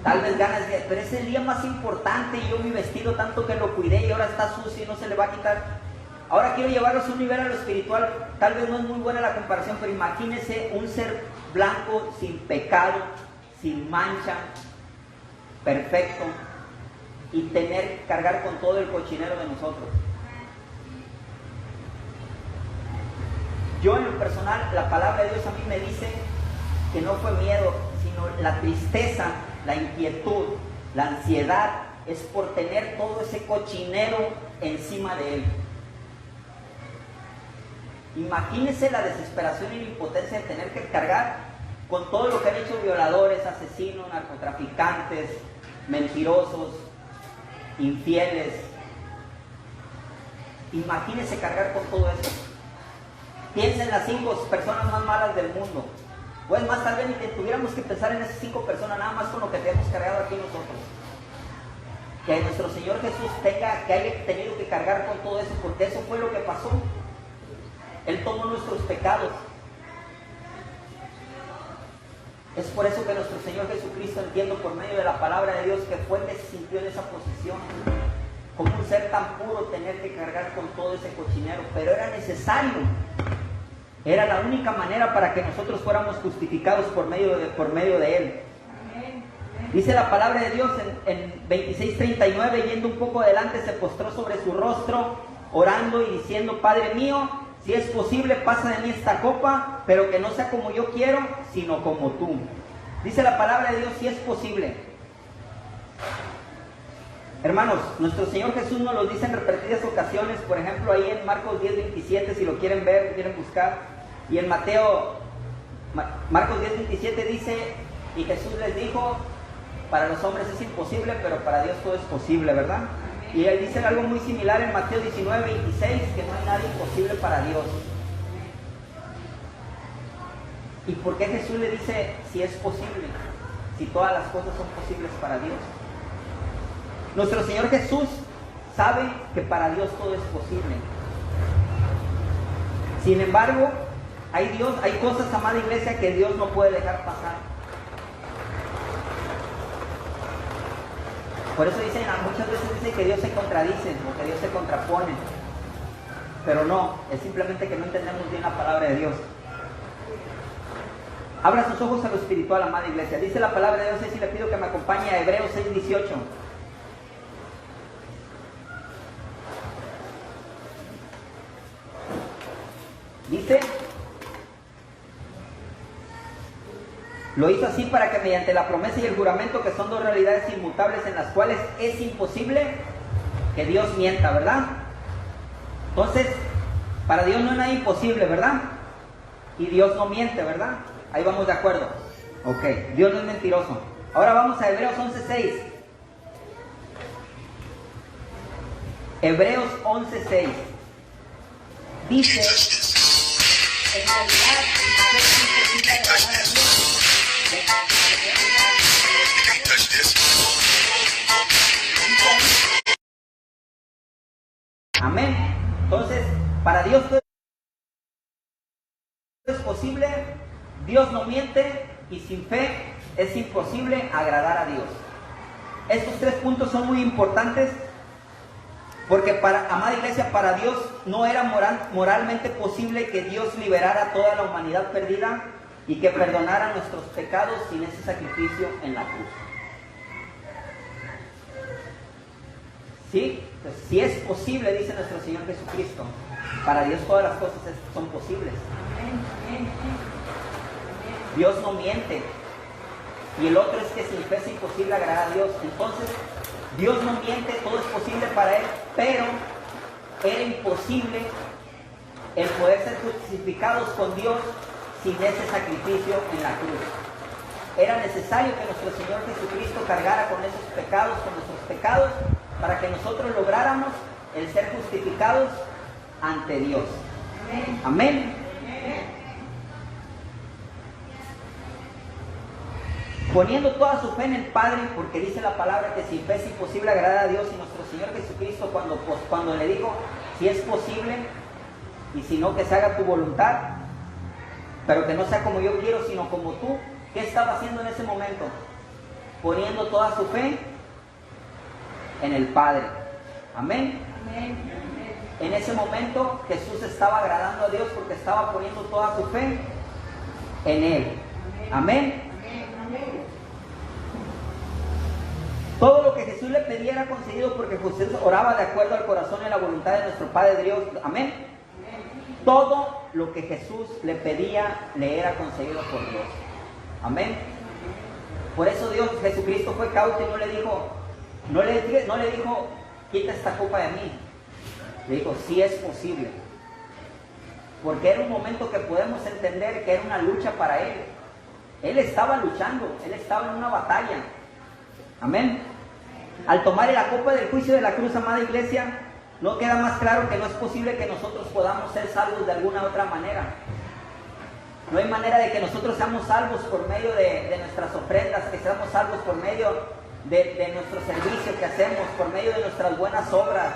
tal vez ganas de, pero es el día más importante y yo mi vestido tanto que lo cuidé y ahora está sucio y no se le va a quitar. Ahora quiero llevarlos a un nivel a lo espiritual, tal vez no es muy buena la comparación, pero imagínese un ser blanco, sin pecado, sin mancha, perfecto, y cargar con todo el cochinero de nosotros. Yo en lo personal, la palabra de Dios a mí me dice que no fue miedo, sino la tristeza, la inquietud, la ansiedad, es por tener todo ese cochinero encima de él. Imagínese la desesperación y la impotencia de tener que cargar con todo lo que han hecho violadores, asesinos, narcotraficantes, mentirosos, infieles. Imagínese cargar con todo eso. Piensa en las 5 personas más malas del mundo. O es más, tal vez ni tuviéramos que pensar en esas 5 personas, nada más con lo que tenemos cargado aquí nosotros. Que nuestro Señor Jesús que haya tenido que cargar con todo eso, porque eso fue lo que pasó. Él tomó nuestros pecados. Es por eso que nuestro Señor Jesucristo, entiendo por medio de la palabra de Dios, que fue el que se sintió en esa posición, como un ser tan puro, tener que cargar con todo ese cochinero, pero era necesario. Era la única manera para que nosotros fuéramos justificados por medio de Él. Dice la palabra de Dios en 26:39, yendo un poco adelante, se postró sobre su rostro, orando y diciendo: Padre mío, si es posible, pasa de mí esta copa, pero que no sea como yo quiero, sino como tú. Dice la palabra de Dios, si es posible. Hermanos, nuestro Señor Jesús nos lo dice en repetidas ocasiones, por ejemplo, ahí en Marcos 10:27, si lo quieren ver, quieren buscar, y en Marcos 10:27 dice: y Jesús les dijo, para los hombres es imposible, pero para Dios todo es posible, ¿verdad? Y él dice algo muy similar en Mateo 19:26, que no hay nada imposible para Dios. ¿Y por qué Jesús le dice si es posible? Si todas las cosas son posibles para Dios. Nuestro Señor Jesús sabe que para Dios todo es posible. Sin embargo, hay cosas, amada iglesia, que Dios no puede dejar pasar. Por eso muchas veces dicen que Dios se contradice o que Dios se contrapone. Pero no, es simplemente que no entendemos bien la palabra de Dios. Abra sus ojos a lo espiritual, amada iglesia. Dice la palabra de Dios, y le pido que me acompañe a Hebreos 6:18. Dice: lo hizo así para que mediante la promesa y el juramento, que son dos realidades inmutables en las cuales es imposible que Dios mienta, ¿verdad? Entonces, para Dios no hay nada imposible, ¿verdad? Y Dios no miente, ¿verdad? Ahí vamos de acuerdo. Ok, Dios no es mentiroso. Ahora vamos a Hebreos 11:6. Hebreos 11:6. Dice: en realidad, amén. Entonces, para Dios todo es posible, Dios no miente, y sin fe es imposible agradar a Dios. Estos tres puntos son muy importantes, porque amada iglesia, para Dios no era moralmente posible que Dios liberara a toda la humanidad perdida y que perdonara nuestros pecados sin ese sacrificio en la cruz. ¿Sí? Entonces, si es posible, dice nuestro Señor Jesucristo, para Dios todas las cosas son posibles. Dios no miente. Y el otro es que sin fe es imposible agradar a Dios. Entonces, Dios no miente, todo es posible para Él, pero era imposible el poder ser justificados con Dios sin ese sacrificio en la cruz. Era necesario que nuestro Señor Jesucristo cargara con esos pecados, con nuestros pecados, para que nosotros lográramos el ser justificados ante Dios. Amén. Poniendo toda su fe en el Padre, porque dice la palabra que sin fe es imposible agradar a Dios, y nuestro Señor Jesucristo cuando le dijo: si es posible, y si no, que se haga tu voluntad, pero que no sea como yo quiero, sino como tú. ¿Qué estaba haciendo en ese momento? Poniendo toda su fe en el Padre. Amén. En ese momento Jesús estaba agradando a Dios porque estaba poniendo toda su fe en Él. Amén. Todo lo que Jesús le pedía era concedido porque Jesús oraba de acuerdo al corazón y a la voluntad de nuestro Padre Dios. Amén. Todo lo que Jesús le pedía le era concedido por Dios. Amén. Por eso Jesucristo fue cauto y no le dijo: quita esta copa de mí. Le dijo: si es posible. Porque era un momento que podemos entender que era una lucha para Él. Él estaba luchando, Él estaba en una batalla. Amén. Al tomar la copa del juicio de la cruz, amada iglesia, no queda más claro que no es posible que nosotros podamos ser salvos de alguna otra manera. No hay manera de que nosotros seamos salvos por medio de nuestras ofrendas, que seamos salvos por medio de nuestro servicio que hacemos, por medio de nuestras buenas obras,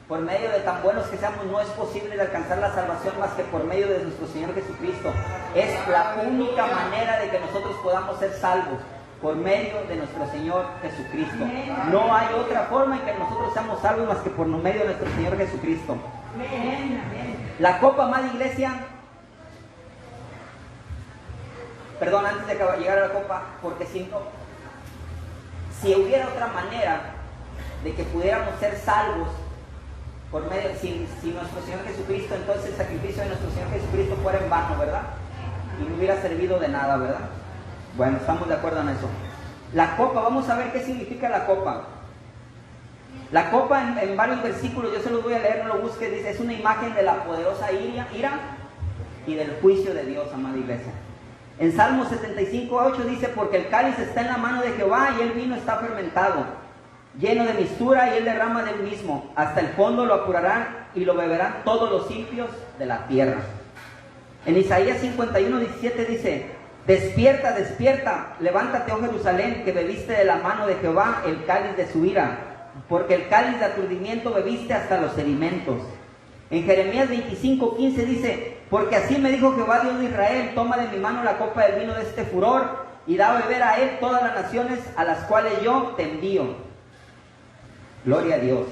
por medio de tan buenos que seamos. No es posible de alcanzar la salvación más que por medio de nuestro Señor Jesucristo. Es la única manera de que nosotros podamos ser salvos, por medio de nuestro Señor Jesucristo. No hay otra forma en que nosotros seamos salvos más que por medio de nuestro Señor Jesucristo. La copa, amada iglesia, perdón, antes de llegar a la copa, porque si hubiera otra manera de que pudiéramos ser salvos por medio, si nuestro Señor Jesucristo, entonces el sacrificio de nuestro Señor Jesucristo fuera en vano, ¿verdad? Y no hubiera servido de nada, ¿verdad? Bueno, estamos de acuerdo en eso. La copa, vamos a ver qué significa la copa. La copa en varios versículos, yo se los voy a leer, no lo busques, dice, es una imagen de la poderosa ira y del juicio de Dios, amada iglesia. En Salmo 75:8 dice, porque el cáliz está en la mano de Jehová y el vino está fermentado, lleno de mistura y él derrama del mismo, hasta el fondo lo apurarán y lo beberán todos los impios de la tierra. En Isaías 51:17 dice, despierta, despierta, levántate, oh Jerusalén, que bebiste de la mano de Jehová el cáliz de su ira, porque el cáliz de aturdimiento bebiste hasta los sedimentos. En Jeremías 25:15 dice, porque así me dijo Jehová Dios de Israel, toma de mi mano la copa del vino de este furor, y da a beber a él todas las naciones a las cuales yo te envío. Gloria a Dios.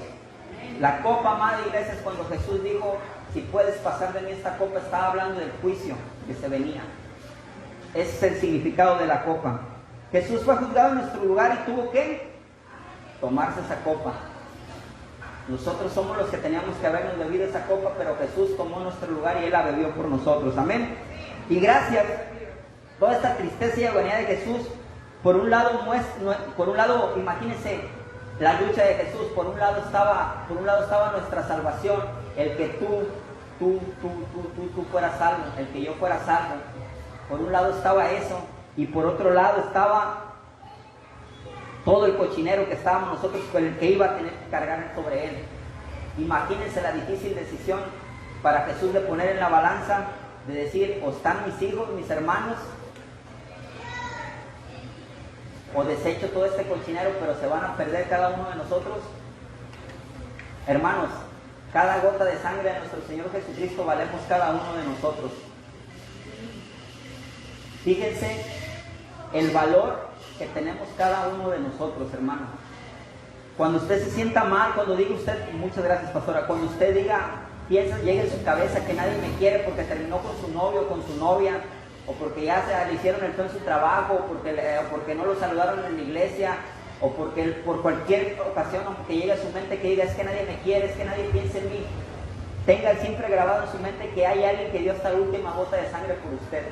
La copa, amada iglesia, es cuando Jesús dijo, si puedes pasar de mí esta copa, estaba hablando del juicio que se venía. Ese es el significado de la copa. Jesús fue juzgado en nuestro lugar y tuvo que tomarse esa copa. Nosotros somos los que teníamos que habernos bebido esa copa, pero Jesús tomó nuestro lugar y Él la bebió por nosotros. Amén. Y gracias, toda esta tristeza y agonía de Jesús, por un lado, imagínense la lucha de Jesús. Por un lado estaba nuestra salvación, el que tú fueras salvo, el que yo fuera salvo. Por un lado estaba eso, y por otro lado estaba todo el cochinero que estábamos nosotros, con el que iba a tener que cargar sobre él. Imagínense la difícil decisión para Jesús de poner en la balanza, de decir, o están mis hijos, mis hermanos, o desecho todo este cochinero, pero se van a perder cada uno de nosotros. Hermanos, cada gota de sangre de nuestro Señor Jesucristo valemos cada uno de nosotros. Fíjense el valor que tenemos cada uno de nosotros, hermanos. Cuando usted se sienta mal, cuando diga usted, muchas gracias, pastora, cuando usted piensa, llegue en su cabeza que nadie me quiere porque terminó con su novio o con su novia, o porque ya le hicieron el feo en su trabajo, o porque no lo saludaron en la iglesia, o porque por cualquier ocasión que llegue a su mente que diga, es que nadie me quiere, es que nadie piensa en mí, tenga siempre grabado en su mente que hay alguien que dio hasta la última gota de sangre por usted.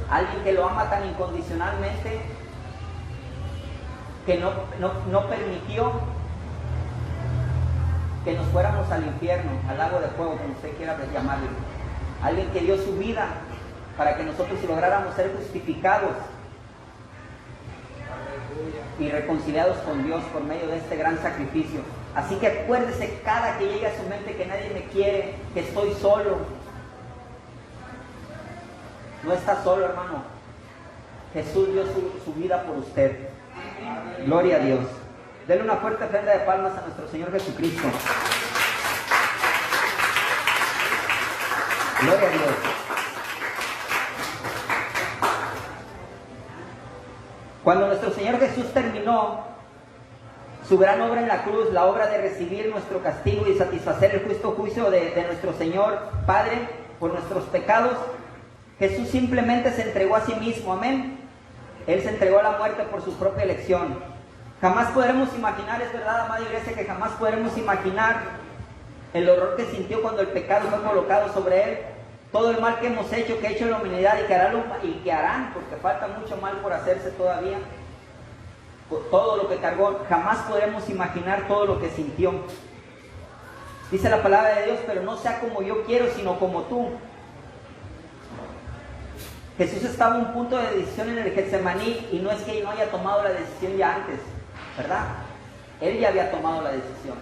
Alguien que lo ama tan incondicionalmente que no permitió que nos fuéramos al infierno, al lago de fuego, como usted quiera llamarlo. Alguien que dio su vida para que nosotros lográramos ser justificados y reconciliados con Dios por medio de este gran sacrificio. Así que acuérdese cada que llegue a su mente que nadie me quiere, que estoy solo. No está solo, hermano. Jesús dio su vida por usted. Gloria a Dios. Denle una fuerte ofrenda de palmas a nuestro Señor Jesucristo. Gloria a Dios. Cuando nuestro Señor Jesús terminó su gran obra en la cruz, la obra de recibir nuestro castigo y satisfacer el justo juicio de nuestro Señor Padre por nuestros pecados, Jesús simplemente se entregó a sí mismo, amén. Él se entregó a la muerte por su propia elección. Jamás podremos imaginar, es verdad, amada iglesia, que jamás podremos imaginar el horror que sintió cuando el pecado fue colocado sobre Él. Todo el mal que hemos hecho, que ha hecho la humanidad y que harán, porque falta mucho mal por hacerse todavía. Todo lo que cargó, jamás podremos imaginar todo lo que sintió. Dice la palabra de Dios, pero no sea como yo quiero, sino como tú. Jesús estaba en un punto de decisión en el Getsemaní, y no es que no haya tomado la decisión ya antes, ¿verdad? Él ya había tomado la decisión.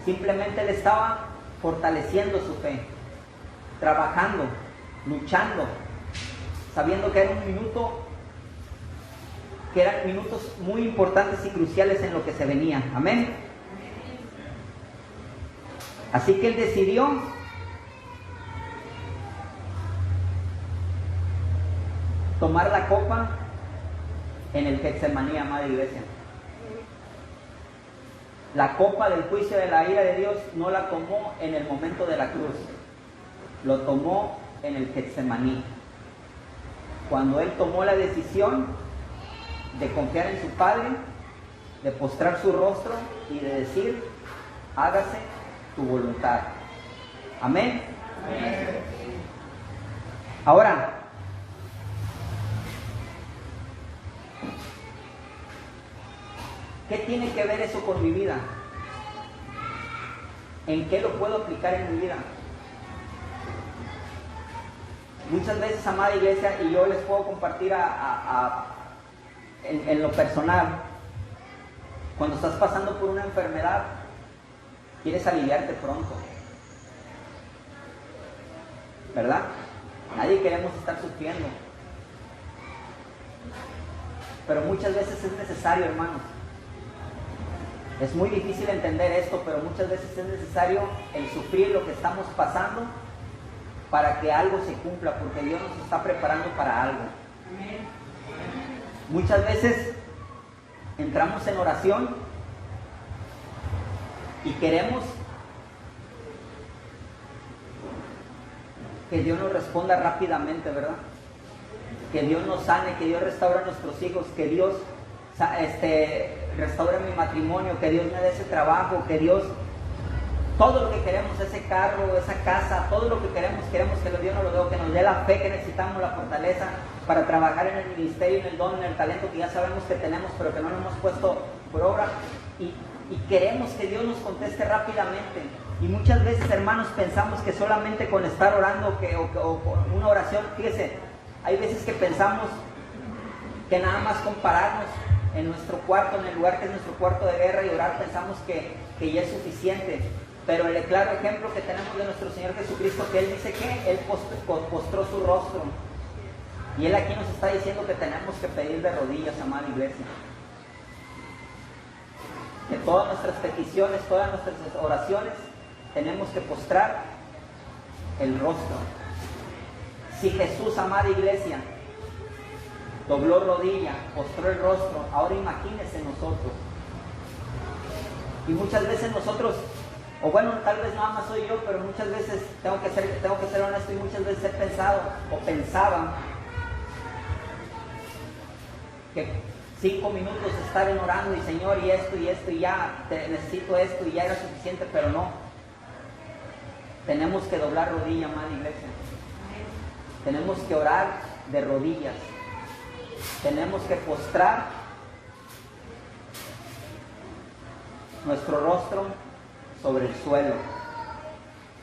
Simplemente él estaba fortaleciendo su fe, trabajando, luchando, sabiendo que eran minutos muy importantes y cruciales en lo que se venía. Amén. Así que él decidió tomar la copa en el Getsemaní, amada iglesia. La copa del juicio de la ira de Dios no la tomó en el momento de la cruz, lo tomó en el Getsemaní. Cuando él tomó la decisión de confiar en su Padre, de postrar su rostro y de decir, hágase tu voluntad. Amén. Amén. Ahora, ¿qué tiene que ver eso con mi vida? ¿En qué lo puedo aplicar en mi vida? Muchas veces, amada iglesia, y yo les puedo compartir en lo personal, cuando estás pasando por una enfermedad, quieres aliviarte pronto, ¿verdad? Nadie queremos estar sufriendo, pero muchas veces es necesario, hermanos. Es muy difícil entender esto, pero muchas veces es necesario el sufrir lo que estamos pasando para que algo se cumpla, porque Dios nos está preparando para algo. Muchas veces entramos en oración y queremos que Dios nos responda rápidamente, ¿verdad? Que Dios nos sane, que Dios restaure a nuestros hijos, que Dios restaure mi matrimonio, que Dios me dé ese trabajo, que Dios, todo lo que queremos, ese carro, esa casa, todo lo que queremos que Dios nos lo dé, que nos dé la fe que necesitamos, la fortaleza para trabajar en el ministerio, en el don, en el talento que ya sabemos que tenemos, pero que no lo hemos puesto por obra, y queremos que Dios nos conteste rápidamente. Y muchas veces, hermanos, pensamos que solamente con estar orando o con una oración, fíjese, hay veces que pensamos que nada más con pararnos en nuestro cuarto, en el lugar que es nuestro cuarto de guerra y orar, pensamos que ya es suficiente. Pero el claro ejemplo que tenemos de nuestro Señor Jesucristo, que Él dice que Él postró su rostro. Y Él aquí nos está diciendo que tenemos que pedir de rodillas, amada iglesia. Que todas nuestras peticiones, todas nuestras oraciones, tenemos que postrar el rostro. Si Jesús, amada iglesia, dobló rodilla, postró el rostro, ahora imagínense nosotros. Y muchas veces nosotros, o bueno, tal vez nada más soy yo, pero muchas veces tengo que ser honesto, y muchas veces he pensado o pensaba que 5 minutos estar en orando y Señor y esto y ya necesito esto y ya era suficiente, pero no. Tenemos que doblar rodilla, amada iglesia. Tenemos que orar de rodillas. Tenemos que postrar nuestro rostro sobre el suelo.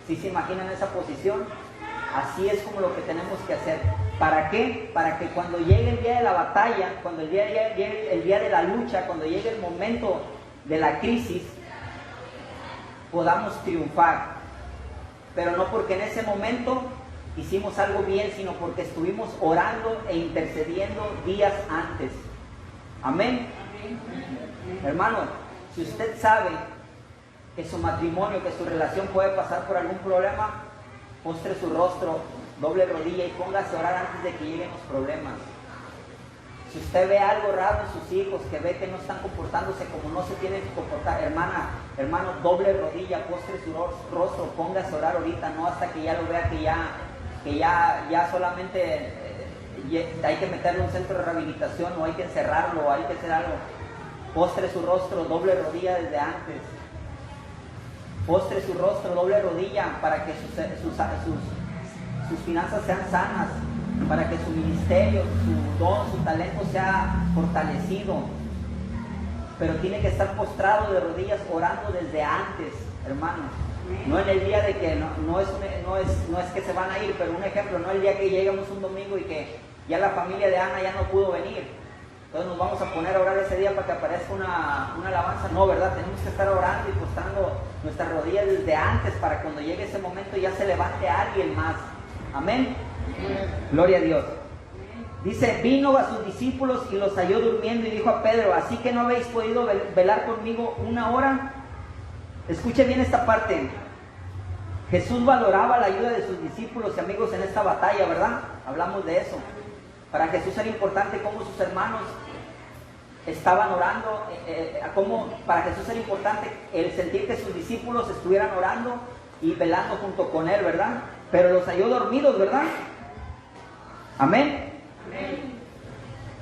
¿Sí se imaginan esa posición? Así es como lo que tenemos que hacer. ¿Para qué? Para que cuando llegue el día de la batalla, cuando llegue el día de la lucha, cuando llegue el momento de la crisis, podamos triunfar. Pero no porque en ese momento hicimos algo bien, sino porque estuvimos orando e intercediendo días antes. Amén. Hermano, si usted sabe que su matrimonio, que su relación puede pasar por algún problema, postre su rostro, doble rodilla y póngase a orar antes de que lleguen los problemas. Si usted ve algo raro en sus hijos, que ve que no están comportándose como no se tienen que comportar, hermano, doble rodilla, postre su rostro, póngase a orar ahorita, no hasta que ya lo vea que ya solamente hay que meterlo en un centro de rehabilitación, o hay que encerrarlo, o hay que hacer algo. Postre su rostro, doble rodilla desde antes. Postre su rostro, doble rodilla, para que sus finanzas sean sanas, para que su ministerio, su don, su talento sea fortalecido. Pero tiene que estar postrado de rodillas, orando desde antes, hermanos. No en el día de que no es que se van a ir, pero un ejemplo, no el día que llegamos un domingo y que ya la familia de Ana ya no pudo venir, entonces nos vamos a poner a orar ese día para que aparezca una alabanza. No, ¿verdad? Tenemos que estar orando y postrando nuestras rodillas desde antes, para cuando llegue ese momento ya se levante alguien más. Amén. Gloria a Dios. Dice, vino a sus discípulos y los halló durmiendo y dijo a Pedro, ¿así que no habéis podido velar conmigo 1 hora? Escuche bien esta parte. Jesús valoraba la ayuda de sus discípulos y amigos en esta batalla, ¿verdad? Hablamos de eso. Para Jesús era importante cómo sus hermanos estaban orando, para Jesús era importante el sentir que sus discípulos estuvieran orando y velando junto con él, ¿verdad? Pero los halló dormidos, ¿verdad? Amén.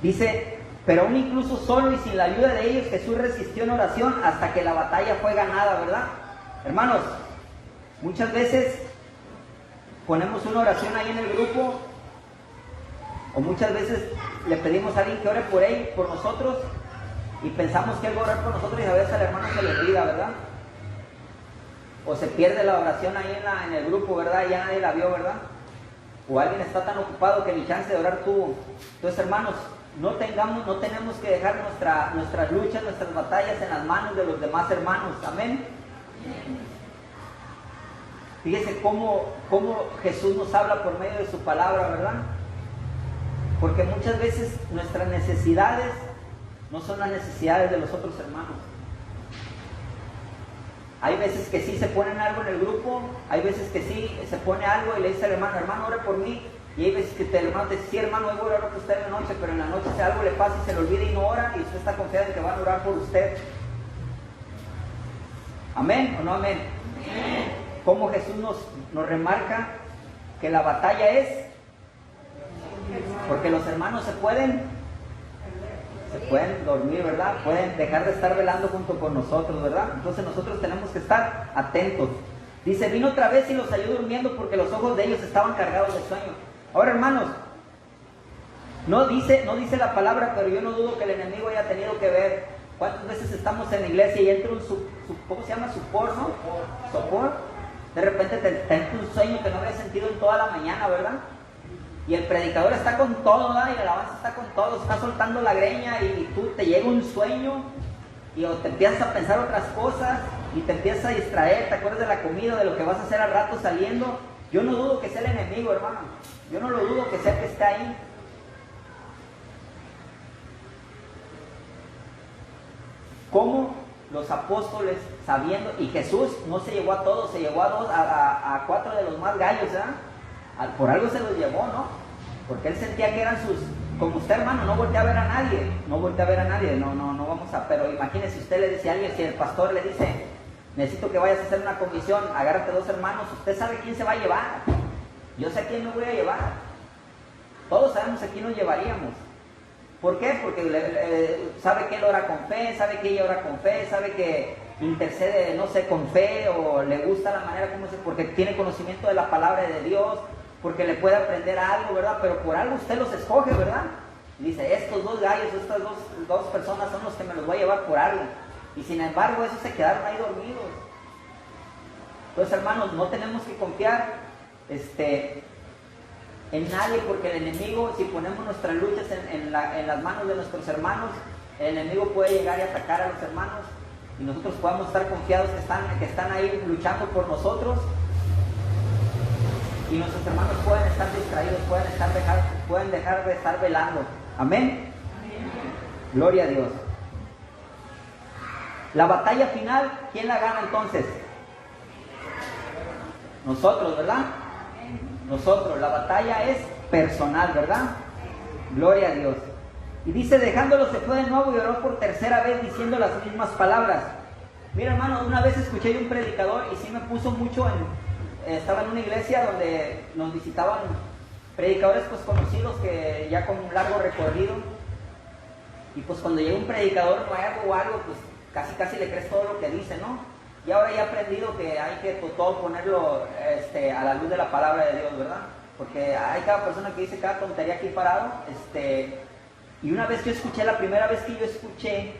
Dice, pero aún incluso solo y sin la ayuda de ellos, Jesús resistió en oración hasta que la batalla fue ganada, ¿verdad? Hermanos, muchas veces ponemos una oración ahí en el grupo, o muchas veces le pedimos a alguien que ore por él, por nosotros, y pensamos que él va a orar por nosotros y a veces al hermano se le olvida, ¿verdad? O se pierde la oración ahí en el grupo, ¿verdad? Y ya nadie la vio, ¿verdad? O alguien está tan ocupado que ni chance de orar tuvo. Entonces, hermanos, no tenemos que dejar nuestras luchas, nuestras batallas en las manos de los demás hermanos. Amén. Fíjese cómo Jesús nos habla por medio de su palabra, ¿verdad? Porque muchas veces nuestras necesidades no son las necesidades de los otros hermanos. Hay veces que sí se ponen algo en el grupo, hay veces que sí se pone algo y le dice al hermano, hermano, ore por mí. Y hay veces que el hermano te dice, sí, hermano, hoy voy a orar por usted en la noche, pero en la noche si algo le pasa y se le olvida y no ora, y usted está confiado en que van a orar por usted. ¿Amén o no amén? Amén. Cómo Jesús nos remarca que la batalla es, porque los hermanos se pueden dormir, ¿verdad? Pueden dejar de estar velando junto con nosotros, ¿verdad? Entonces nosotros tenemos que estar atentos. Dice, vino otra vez y los halló durmiendo porque los ojos de ellos estaban cargados de sueño. Ahora, hermanos, no dice la palabra, pero yo no dudo que el enemigo haya tenido que ver. ¿Cuántas veces estamos en la iglesia y entra ¿cómo se llama? Sopor, ¿no? Sopor. De repente te entra un sueño que no había sentido en toda la mañana, ¿verdad? Y el predicador está con todo, ¿verdad? Y la alabanza está con todo, está soltando la greña y tú te llega un sueño y o te empiezas a pensar otras cosas y te empiezas a distraer, te acuerdas de la comida, de lo que vas a hacer al rato saliendo. Yo no dudo que sea el enemigo, hermano. Yo no lo dudo que sea el que está ahí. ¿Cómo los apóstoles, sabiendo, y Jesús no se llevó a todos, se llevó a 4 de los más gallos, ¿verdad? Por algo se los llevó, ¿no? Porque él sentía que eran sus, como usted, hermano, no voltea a ver a nadie, no vamos a, pero imagínese, usted le dice a alguien, si el pastor le dice, necesito que vayas a hacer una comisión, agárrate 2 hermanos, usted sabe quién se va a llevar, yo sé a quién me voy a llevar, todos sabemos a quién nos llevaríamos. ¿Por qué? Porque sabe que él ora con fe, sabe que ella ora con fe, sabe que intercede, no sé, con fe, o le gusta la manera como se, porque tiene conocimiento de la palabra de Dios, porque le puede aprender algo, ¿verdad? Pero por algo usted los escoge, ¿verdad? Y dice, estos 2 gallos, estas dos personas son los que me los voy a llevar por algo. Y sin embargo, esos se quedaron ahí dormidos. Entonces, hermanos, no tenemos que confiar en nadie, porque el enemigo, si ponemos nuestras luchas en las manos de nuestros hermanos, el enemigo puede llegar y atacar a los hermanos y nosotros podemos estar confiados que están ahí luchando por nosotros y nuestros hermanos pueden estar distraídos, pueden dejar de estar velando. Amén. Gloria a Dios. La batalla final, ¿quién la gana entonces? Nosotros, ¿verdad? Nosotros, la batalla es personal, ¿verdad? Gloria a Dios. Y dice, dejándolo se fue de nuevo y oró por tercera vez diciendo las mismas palabras. Mira, hermano, una vez escuché de un predicador y sí me puso mucho estaba en una iglesia donde nos visitaban predicadores pues conocidos que ya con un largo recorrido. Y pues cuando llega un predicador nuevo o algo, pues casi le crees todo lo que dice, ¿no? Y ahora ya he aprendido que hay que todo ponerlo a la luz de la palabra de Dios, ¿verdad? Porque hay cada persona que dice cada tontería aquí parado. Y una vez la primera vez que yo escuché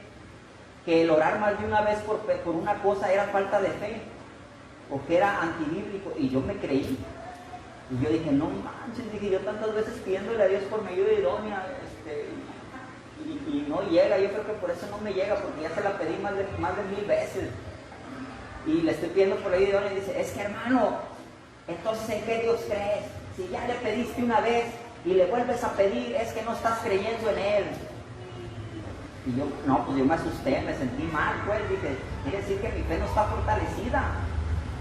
que el orar más de una vez por una cosa era falta de fe, o que era antibíblico, y yo me creí. Y yo dije, no manches, dije yo tantas veces pidiéndole a Dios por mi ayuda idónea, y no llega. Yo creo que por eso no me llega, porque ya se la pedí más de 1000 veces. Y le estoy pidiendo por ahí y dice, es que hermano, entonces ¿en qué Dios crees? Si ya le pediste una vez y le vuelves a pedir, es que no estás creyendo en Él. Y yo me asusté, me sentí mal, pues dije, quiere decir que mi fe no está fortalecida,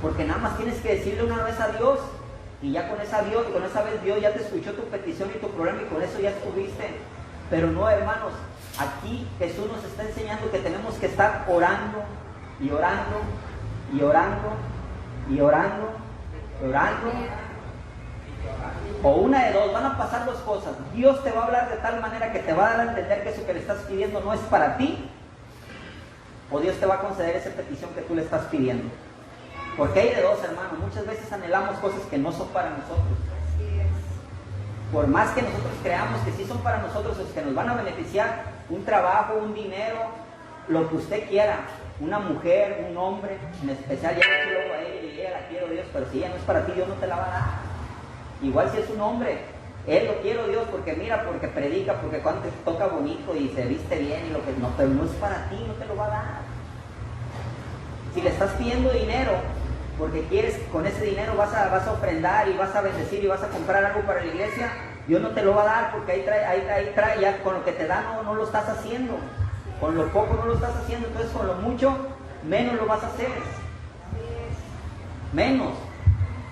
porque nada más tienes que decirle una vez a Dios, y ya con esa vez Dios ya te escuchó tu petición y tu problema, y con eso ya estuviste. Pero no, hermanos, aquí Jesús nos está enseñando que tenemos que estar orando, y orando, y orando, y orando, orando, O una de dos, van a pasar dos cosas. Dios te va a hablar de tal manera que te va a dar a entender que eso que le estás pidiendo no es para ti. O Dios te va a conceder esa petición que tú le estás pidiendo. Porque hay de dos, hermano. Muchas veces anhelamos cosas que no son para nosotros. Por más que nosotros creamos que sí son para nosotros, o que nos van a beneficiar, un trabajo, un dinero, lo que usted quiera, una mujer, un hombre, en especial, ya no quiero a ella y ella la quiero Dios, pero si ella no es para ti, Dios no te la va a dar. Igual si es un hombre, él lo quiero Dios porque mira, porque predica, porque cuando te toca bonito y se viste bien y lo que no, pero no es para ti, no te lo va a dar. Si le estás pidiendo dinero, porque quieres, con ese dinero vas a ofrendar y vas a bendecir y vas a comprar algo para la iglesia, Dios no te lo va a dar porque ahí trae, ya con lo que te da no lo estás haciendo. Con lo poco no lo estás haciendo, entonces con lo mucho, menos lo vas a hacer. Menos.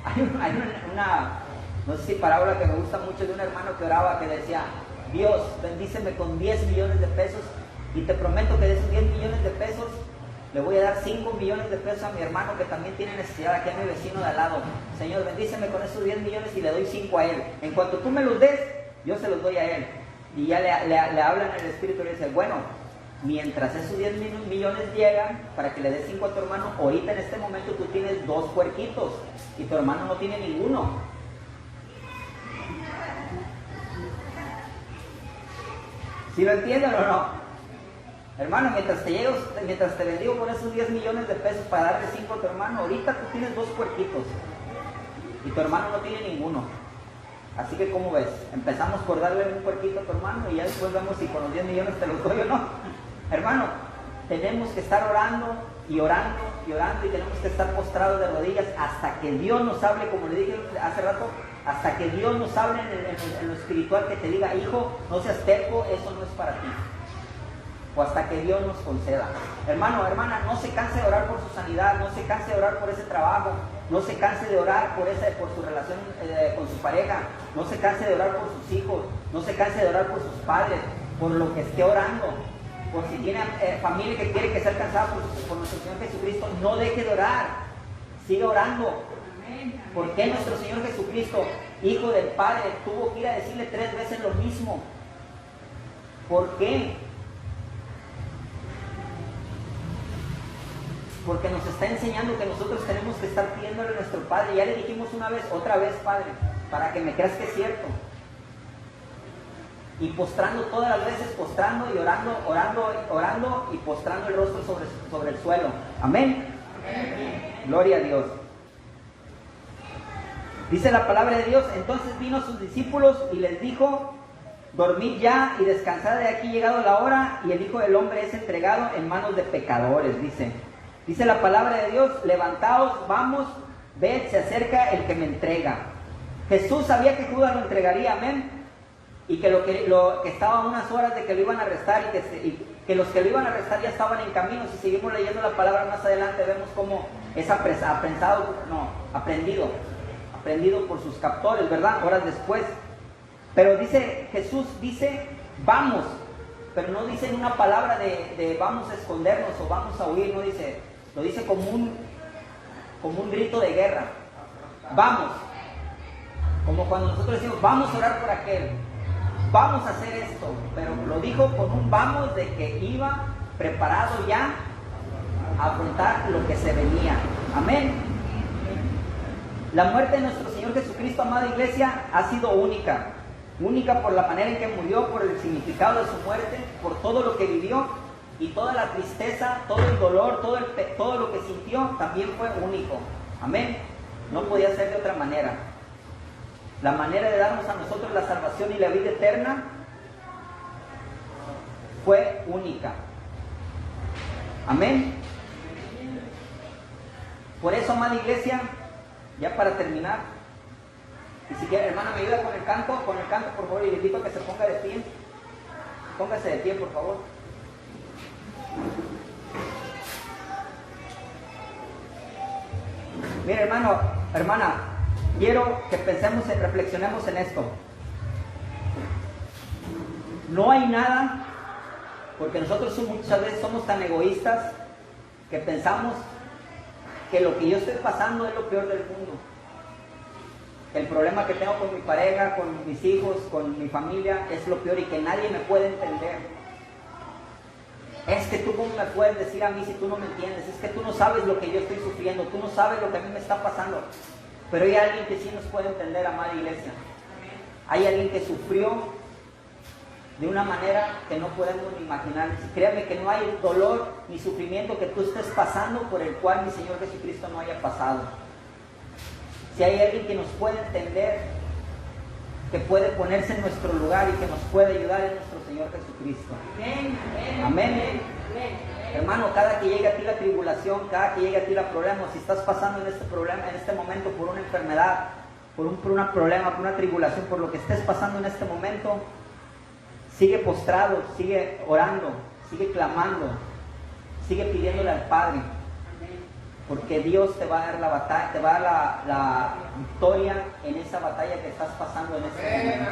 Hay una no sé si parábola que me gusta mucho de un hermano que oraba, que decía: Dios, bendíceme con 10 millones de pesos y te prometo que de esos 10 millones de pesos le voy a dar 5 millones de pesos a mi hermano que también tiene necesidad, aquí a mi vecino de al lado. Señor, bendíceme con esos 10 millones y le doy 5 a él. En cuanto tú me los des, yo se los doy a él. Y ya le hablan en el espíritu y le dice: bueno, mientras esos 10 millones llegan para que le des 5 a tu hermano, ahorita en este momento tú tienes 2 puerquitos y tu hermano no tiene ninguno. ¿Sí lo entienden o no? Hermano, mientras te bendigo con esos 10 millones de pesos para darle 5 a tu hermano, ahorita tú tienes 2 puerquitos y tu hermano no tiene ninguno. Así que, ¿cómo ves? Empezamos por darle un puerquito a tu hermano y ya después vemos si con los 10 millones te los doy o no. Hermano, tenemos que estar orando y orando y orando y tenemos que estar postrados de rodillas hasta que Dios nos hable, como le dije hace rato, hasta que Dios nos hable en lo espiritual, que te diga: hijo, no seas terco, eso no es para ti. O hasta que Dios nos conceda. Hermano, hermana, no se canse de orar por su sanidad, no se canse de orar por ese trabajo, no se canse de orar por su relación con su pareja, no se canse de orar por sus hijos, no se canse de orar por sus padres, por lo que esté orando. Por si tiene familia que quiere que sea alcanzada por nuestro Señor Jesucristo, no deje de orar, siga orando. ¿Por qué nuestro Señor Jesucristo, Hijo del Padre, tuvo que ir a decirle 3 veces lo mismo? ¿Por qué? Porque nos está enseñando que nosotros tenemos que estar pidiéndole a nuestro Padre. Ya le dijimos una vez, otra vez: Padre, para que me creas que es cierto. Y postrando todas las veces, postrando y orando y postrando el rostro sobre el suelo. Amén. Amén. Gloria a Dios. Dice la palabra de Dios: entonces vino a sus discípulos y les dijo: dormid ya y descansad, de aquí llegado la hora, y el Hijo del Hombre es entregado en manos de pecadores. Dice la palabra de Dios: levantaos, vamos, ved, se acerca el que me entrega. Jesús sabía que Judas lo entregaría, amén. Y que lo que estaba a unas horas de que lo iban a arrestar y que los que lo iban a arrestar ya estaban en camino. Si seguimos leyendo la palabra más adelante, vemos cómo es aprendido por sus captores, ¿verdad? Horas después. Pero Jesús dice: vamos, pero no dice en una palabra de vamos a escondernos o vamos a huir, no dice, lo dice como un grito de guerra. Vamos, como cuando nosotros decimos: vamos a orar por aquel, vamos a hacer esto, pero lo dijo con un vamos de que iba preparado ya a afrontar lo que se venía. Amén. La muerte de nuestro Señor Jesucristo, amada iglesia, ha sido única por la manera en que murió, por el significado de su muerte, por todo lo que vivió y toda la tristeza, todo el dolor, todo lo que sintió, también fue único. Amén. No podía ser de otra manera. La manera de darnos a nosotros la salvación y la vida eterna fue única. Amén. Por eso, amada iglesia, ya para terminar, y si quiere, hermana, me ayuda con el canto, por favor, y le invito a que se ponga de pie. Póngase de pie, por favor. Mire, hermano, hermana, quiero que reflexionemos en esto. No hay nada, porque nosotros muchas veces somos tan egoístas que pensamos que lo que yo estoy pasando es lo peor del mundo. El problema que tengo con mi pareja, con mis hijos, con mi familia es lo peor y que nadie me puede entender. Es que tú cómo me puedes decir a mí si tú no me entiendes, es que tú no sabes lo que yo estoy sufriendo, tú no sabes lo que a mí me está pasando. Pero hay alguien que sí nos puede entender, amada iglesia. Hay alguien que sufrió de una manera que no podemos ni imaginar. Créame que no hay dolor ni sufrimiento que tú estés pasando por el cual mi Señor Jesucristo no haya pasado. Si hay alguien que nos puede entender, que puede ponerse en nuestro lugar y que nos puede ayudar, es nuestro Señor Jesucristo. Amén. Hermano, cada que llegue a ti la tribulación, cada que llegue a ti el problema, si estás pasando en este problema, en este momento por una enfermedad, por un problema, por una tribulación, por lo que estés pasando en este momento, sigue postrado, sigue orando, sigue clamando, sigue pidiéndole al Padre, porque Dios te va a dar la batalla, te va a dar la victoria en esa batalla que estás pasando en este momento.